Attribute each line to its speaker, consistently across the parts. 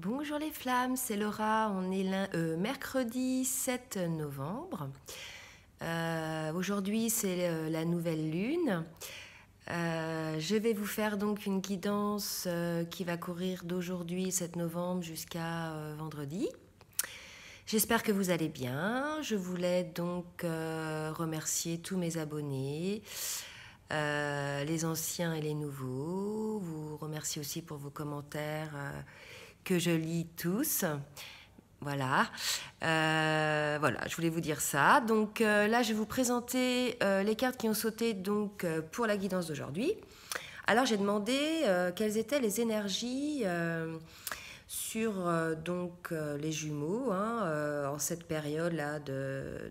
Speaker 1: Bonjour les flammes, c'est Laura, on est mercredi 7 novembre. Aujourd'hui c'est la nouvelle lune. Je vais vous faire donc une guidance qui va courir d'aujourd'hui 7 novembre jusqu'à vendredi. J'espère que vous allez bien. Je voulais donc remercier tous mes abonnés, les anciens et les nouveaux. Vous remercier aussi pour vos commentaires que je lis tous. Voilà. Voilà, je voulais vous dire ça. Donc là, je vais vous présenter les cartes qui ont sauté donc, pour la guidance d'aujourd'hui. Alors, j'ai demandé quelles étaient les énergies sur les jumeaux en cette période-là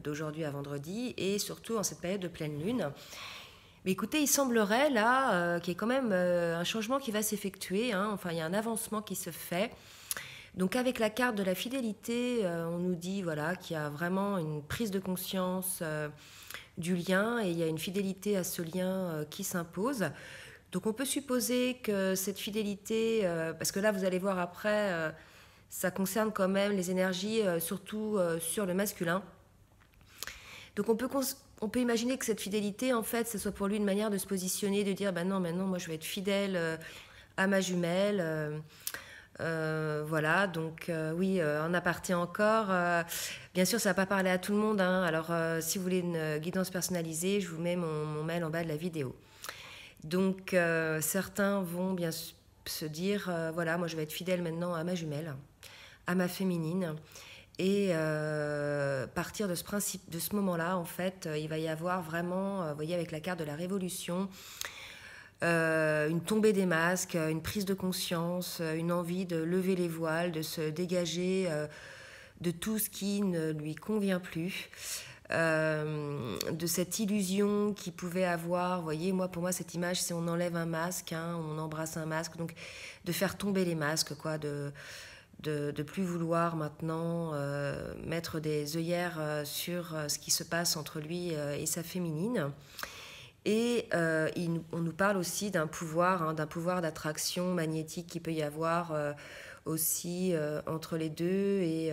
Speaker 1: d'aujourd'hui à vendredi et surtout en cette période de pleine lune. Mais écoutez, il semblerait là qu'il y ait quand même un changement qui va s'effectuer. Enfin, il y a un avancement qui se fait. Donc avec la carte de la fidélité, on nous dit voilà, qu'il y a vraiment une prise de conscience du lien et il y a une fidélité à ce lien qui s'impose. Donc on peut supposer que cette fidélité, parce que là vous allez voir après, ça concerne quand même les énergies, surtout sur le masculin. Donc on peut imaginer que cette fidélité, en fait, ce soit pour lui une manière de se positionner, de dire, ben non, maintenant moi je vais être fidèle à ma jumelle. Voilà, donc oui, en aparté encore. Bien sûr, ça ne va pas parler à tout le monde. Alors, si vous voulez une guidance personnalisée, je vous mets mon mail en bas de la vidéo. Donc, certains vont bien se dire, voilà, moi je vais être fidèle maintenant à ma jumelle, à ma féminine. Et partir de ce principe, de ce moment-là, en fait, il va y avoir vraiment, vous voyez, avec la carte de la révolution, une tombée des masques, une prise de conscience, une envie de lever les voiles, de se dégager de tout ce qui ne lui convient plus, de cette illusion qu'il pouvait avoir. Vous voyez, pour moi, cette image, c'est on enlève un masque, on embrasse un masque, donc de faire tomber les masques, quoi, de plus vouloir maintenant mettre des œillères sur ce qui se passe entre lui et sa féminine. Et on nous parle aussi d'un pouvoir d'attraction magnétique qui peut y avoir aussi entre les deux et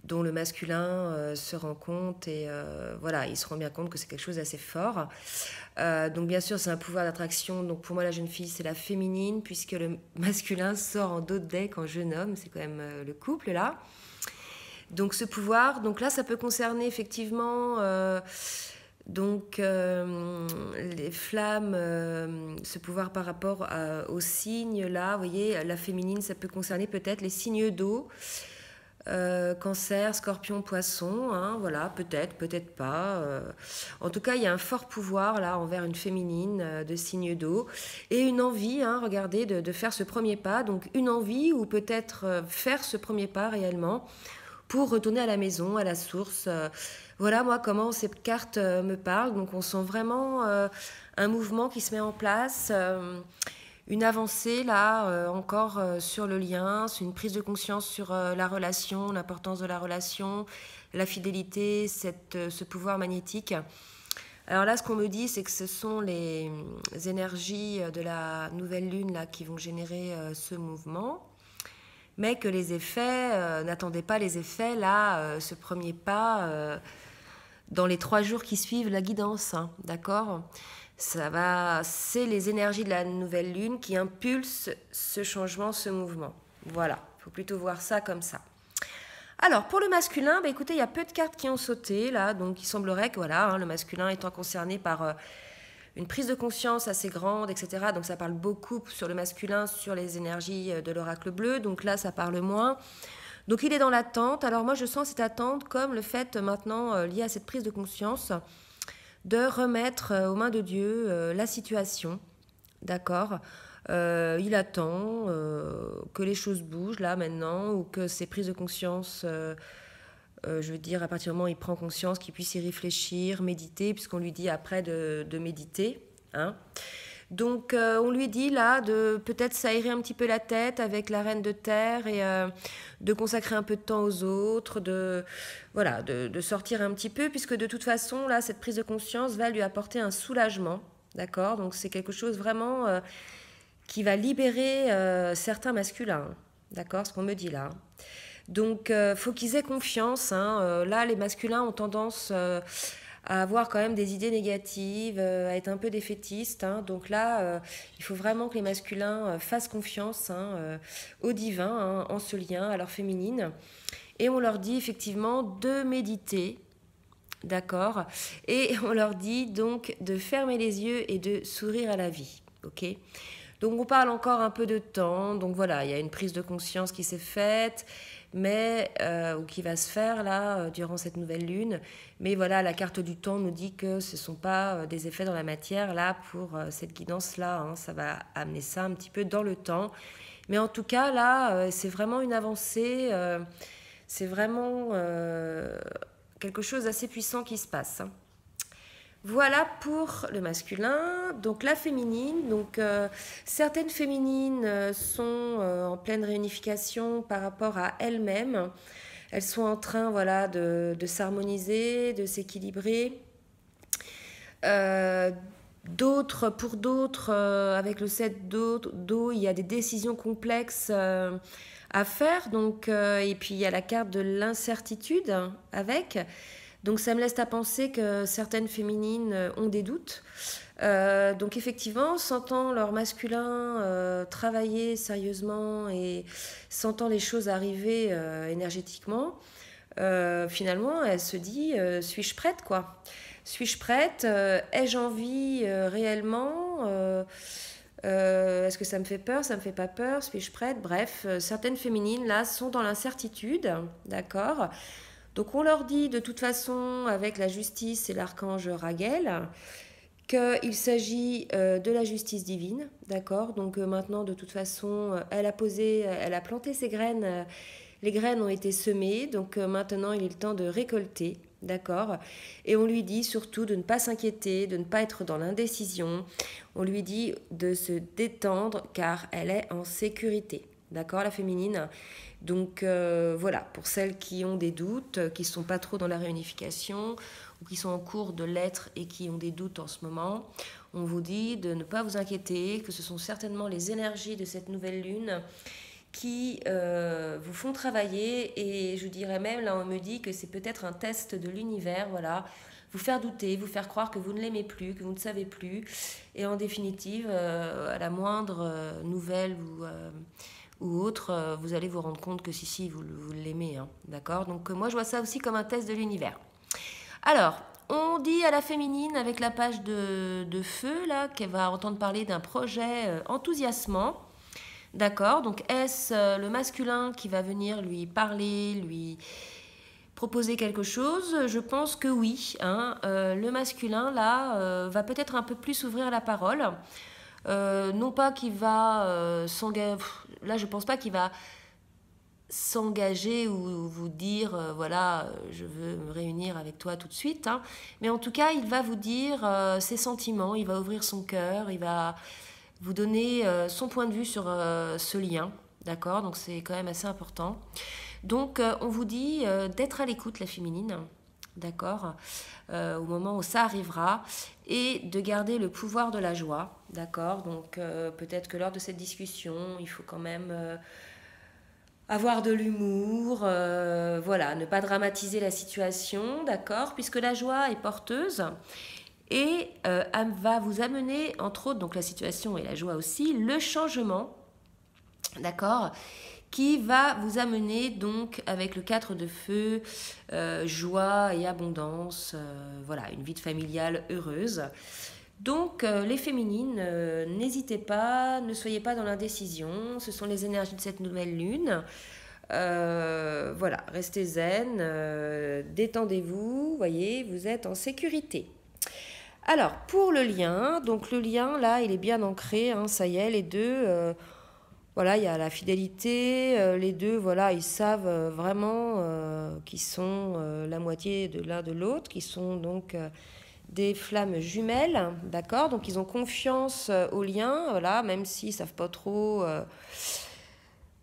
Speaker 1: dont le masculin se rend compte et voilà, il se rend bien compte que c'est quelque chose d'assez fort. Donc bien sûr, c'est un pouvoir d'attraction. Donc pour moi, la jeune fille, c'est la féminine puisque le masculin sort en dos de deck en jeune homme. C'est quand même le couple là. Donc ce pouvoir, donc là, ça peut concerner effectivement... les flammes, ce pouvoir par rapport aux signes, là, vous voyez, la féminine, ça peut concerner peut-être les signes d'eau, cancer, scorpion, poisson, voilà, peut-être pas. En tout cas, il y a un fort pouvoir, là, envers une féminine de signes d'eau, et une envie, regardez, de faire ce premier pas, donc une envie, ou peut-être faire ce premier pas réellement, pour retourner à la maison, à la source. Voilà, moi, comment cette carte me parle. Donc, on sent vraiment un mouvement qui se met en place, une avancée, là, encore sur le lien, c'est une prise de conscience sur la relation, l'importance de la relation, la fidélité, ce pouvoir magnétique. Alors là, ce qu'on me dit, c'est que ce sont les énergies de la nouvelle lune là, qui vont générer ce mouvement. Mais que les effets, n'attendez pas les effets, là, ce premier pas, dans les 3 jours qui suivent la guidance, d'accord ? C'est les énergies de la nouvelle lune qui impulsent ce changement, ce mouvement. Voilà, il faut plutôt voir ça comme ça. Alors, pour le masculin, écoutez, il y a peu de cartes qui ont sauté, là, donc il semblerait que, voilà, le masculin étant concerné par... une prise de conscience assez grande, etc. Donc ça parle beaucoup sur le masculin, sur les énergies de l'oracle bleu. Donc là, ça parle moins. Donc il est dans l'attente. Alors moi, je sens cette attente comme le fait maintenant, lié à cette prise de conscience, de remettre aux mains de Dieu la situation. D'accord ? Il attend que les choses bougent là maintenant ou que ces prises de conscience... je veux dire, à partir du moment où il prend conscience, qu'il puisse y réfléchir, méditer, puisqu'on lui dit après de méditer. Donc, on lui dit là de peut-être s'aérer un petit peu la tête avec la reine de terre et de consacrer un peu de temps aux autres, de sortir un petit peu, puisque de toute façon, là, cette prise de conscience va lui apporter un soulagement. D'accord ? Donc, c'est quelque chose vraiment qui va libérer certains masculins. d'accord, ce qu'on me dit là. Donc, faut qu'ils aient confiance, hein. Là, les masculins ont tendance à avoir quand même des idées négatives, à être un peu défaitistes, hein. Donc là, il faut vraiment que les masculins fassent confiance, hein, au divin, hein, en ce lien, à leur féminine. Et on leur dit effectivement de méditer, d'accord. Et on leur dit donc de fermer les yeux et de sourire à la vie, ok. Donc on parle encore un peu de temps, donc voilà, il y a une prise de conscience qui s'est faite, mais ou qui va se faire là durant cette nouvelle lune. Mais voilà, la carte du temps nous dit que ce ne sont pas des effets dans la matière là pour cette guidance-là, hein. Ça va amener ça un petit peu dans le temps. Mais en tout cas, là, c'est vraiment une avancée, c'est vraiment quelque chose d'assez puissant qui se passe, hein. Voilà pour le masculin. Donc la féminine, donc certaines féminines sont en pleine réunification par rapport à elles-mêmes. Elles sont en train, voilà, de s'harmoniser, de s'équilibrer. Pour d'autres, avec le 7 d'eau, il y a des décisions complexes à faire. Donc, et puis il y a la carte de l'incertitude avec. Donc ça me laisse à penser que certaines féminines ont des doutes. Donc effectivement, sentant leur masculin travailler sérieusement et sentant les choses arriver énergétiquement, finalement, elle se dit, suis-je prête, quoi? Suis-je prête? Ai-je envie réellement? Est-ce que ça me fait peur? Ça me fait pas peur? Suis-je prête? Bref, certaines féminines, là, sont dans l'incertitude, d'accord? Donc on leur dit de toute façon, avec la justice et l'archange Raguel, qu'il s'agit de la justice divine, d'accord? Donc maintenant, de toute façon, elle a planté ses graines, les graines ont été semées, donc maintenant il est le temps de récolter, d'accord? Et on lui dit surtout de ne pas s'inquiéter, de ne pas être dans l'indécision, on lui dit de se détendre car elle est en sécurité, d'accord, la féminine? Donc voilà, pour celles qui ont des doutes, qui ne sont pas trop dans la réunification, ou qui sont en cours de l'être et qui ont des doutes en ce moment, on vous dit de ne pas vous inquiéter, que ce sont certainement les énergies de cette nouvelle lune qui vous font travailler, et je dirais même, là on me dit que c'est peut-être un test de l'univers, voilà, vous faire douter, vous faire croire que vous ne l'aimez plus, que vous ne savez plus, et en définitive, à la moindre nouvelle ou autre, vous allez vous rendre compte que si, vous l'aimez, hein, d'accord? Donc moi je vois ça aussi comme un test de l'univers. Alors, on dit à la féminine, avec la page de feu, là, qu'elle va entendre parler d'un projet enthousiasmant, d'accord? Donc est-ce le masculin qui va venir lui parler, lui proposer quelque chose? Je pense que oui, hein. Le masculin, là, va peut-être un peu plus ouvrir la parole. Non pas qu'il va s'engager, là je pense pas qu'il va s'engager ou vous dire voilà, je veux me réunir avec toi tout de suite, hein. Mais en tout cas il va vous dire ses sentiments, il va ouvrir son cœur, il va vous donner son point de vue sur ce lien, d'accord? Donc c'est quand même assez important. Donc on vous dit d'être à l'écoute, la féminine, d'accord, au moment où ça arrivera, et de garder le pouvoir de la joie, d'accord? Donc peut-être que lors de cette discussion, il faut quand même avoir de l'humour, voilà, ne pas dramatiser la situation, d'accord? Puisque la joie est porteuse et va vous amener, entre autres, donc la situation et la joie aussi, le changement, d'accord? Qui va vous amener donc avec le 4 de feu, joie et abondance, voilà, une vie familiale heureuse. Donc les féminines, n'hésitez pas, ne soyez pas dans l'indécision, ce sont les énergies de cette nouvelle lune. Voilà, restez zen, détendez-vous, voyez, vous êtes en sécurité. Alors, pour le lien, donc le lien, là, il est bien ancré, hein, ça y est, les deux... voilà, il y a la fidélité, les deux, voilà, ils savent vraiment qu'ils sont la moitié de l'un de l'autre, qui sont donc des flammes jumelles, d'accord? Donc ils ont confiance au lien, voilà, même s'ils ne savent pas trop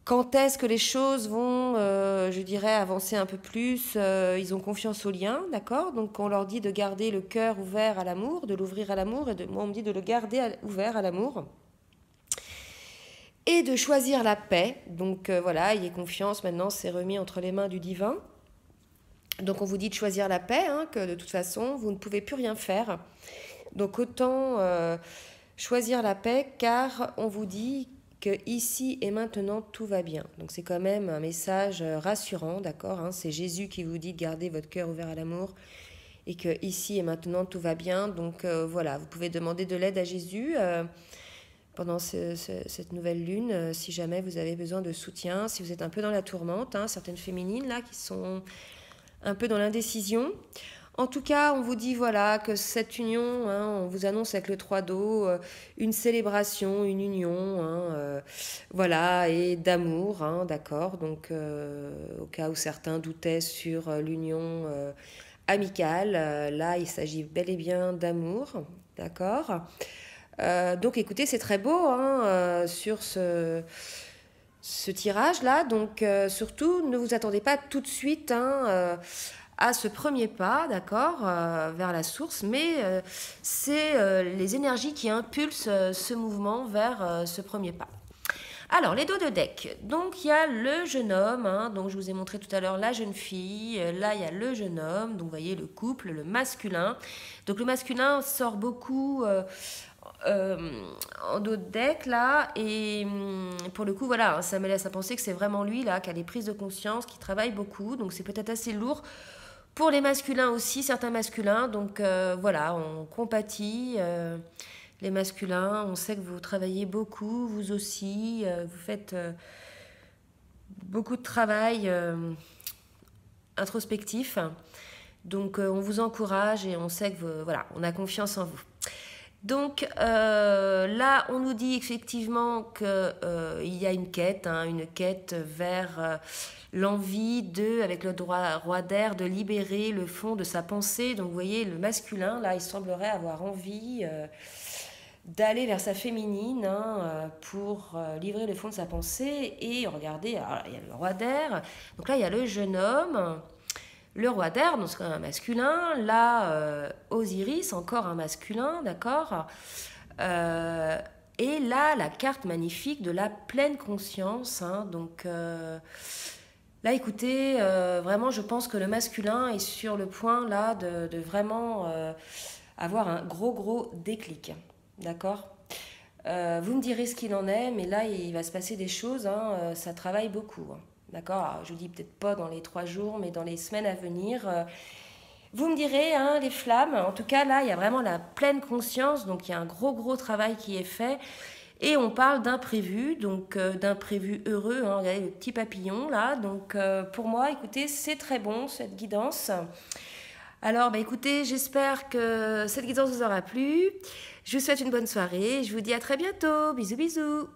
Speaker 1: quand est-ce que les choses vont, je dirais, avancer un peu plus. Ils ont confiance au lien, d'accord? Donc on leur dit de garder le cœur ouvert à l'amour, de l'ouvrir à l'amour, et moi on me dit de le garder ouvert à l'amour. et de choisir la paix. Donc voilà, ayez confiance, maintenant c'est remis entre les mains du divin. Donc on vous dit de choisir la paix, hein, que de toute façon vous ne pouvez plus rien faire. Donc autant choisir la paix, car on vous dit que ici et maintenant tout va bien. Donc c'est quand même un message rassurant, d'accord, hein. C'est Jésus qui vous dit de garder votre cœur ouvert à l'amour et que ici et maintenant tout va bien. Donc voilà, vous pouvez demander de l'aide à Jésus pendant cette nouvelle lune, si jamais vous avez besoin de soutien, si vous êtes un peu dans la tourmente, hein, certaines féminines là qui sont un peu dans l'indécision. En tout cas, on vous dit voilà que cette union, hein, on vous annonce avec le 3 d'eau une célébration, une union, hein, voilà, et d'amour, hein, d'accord. Donc, au cas où certains doutaient sur l'union amicale, là, il s'agit bel et bien d'amour, d'accord. Donc, écoutez, c'est très beau hein, sur ce tirage-là. Donc, surtout, ne vous attendez pas tout de suite hein, à ce premier pas, d'accord, vers la source, mais c'est les énergies qui impulsent ce mouvement vers ce premier pas. Alors, les dos de deck. Donc, il y a le jeune homme. Hein, donc, je vous ai montré tout à l'heure la jeune fille. Là, il y a le jeune homme. Donc, vous voyez le couple, le masculin. Donc, le masculin sort beaucoup en dos de deck, là. Et pour le coup, voilà, ça me laisse à penser que c'est vraiment lui, là, qui a des prises de conscience, qui travaille beaucoup. Donc, c'est peut-être assez lourd pour les masculins aussi, certains masculins. Donc, voilà, on compatit. Les masculins, on sait que vous travaillez beaucoup, vous aussi, vous faites beaucoup de travail introspectif. Donc on vous encourage et on sait que voilà, on a confiance en vous. Donc là, on nous dit effectivement qu'il y a une quête vers l'envie avec le roi d'air, de libérer le fond de sa pensée. Donc vous voyez, le masculin, là, il semblerait avoir envie d'aller vers sa féminine hein, pour livrer le fond de sa pensée. Et regardez, alors, il y a le roi d'air, donc là il y a le jeune homme, le roi d'air, donc c'est un masculin, là Osiris, encore un masculin, d'accord, et là la carte magnifique de la pleine conscience, hein, donc là écoutez, vraiment je pense que le masculin est sur le point là de vraiment avoir un gros déclic. D'accord. Vous me direz ce qu'il en est, mais là, il va se passer des choses, hein, ça travaille beaucoup. Hein, d'accord. Alors, je vous dis peut-être pas dans les 3 jours, mais dans les semaines à venir. Vous me direz, hein, les flammes. En tout cas, là, il y a vraiment la pleine conscience, donc il y a un gros travail qui est fait. Et on parle d'imprévu, donc d'imprévu heureux. Hein, regardez le petit papillon, là. Donc, pour moi, écoutez, c'est très bon, cette guidance. Alors, bah, écoutez, j'espère que cette guidance vous aura plu. Je vous souhaite une bonne soirée. Je vous dis à très bientôt. Bisous, bisous.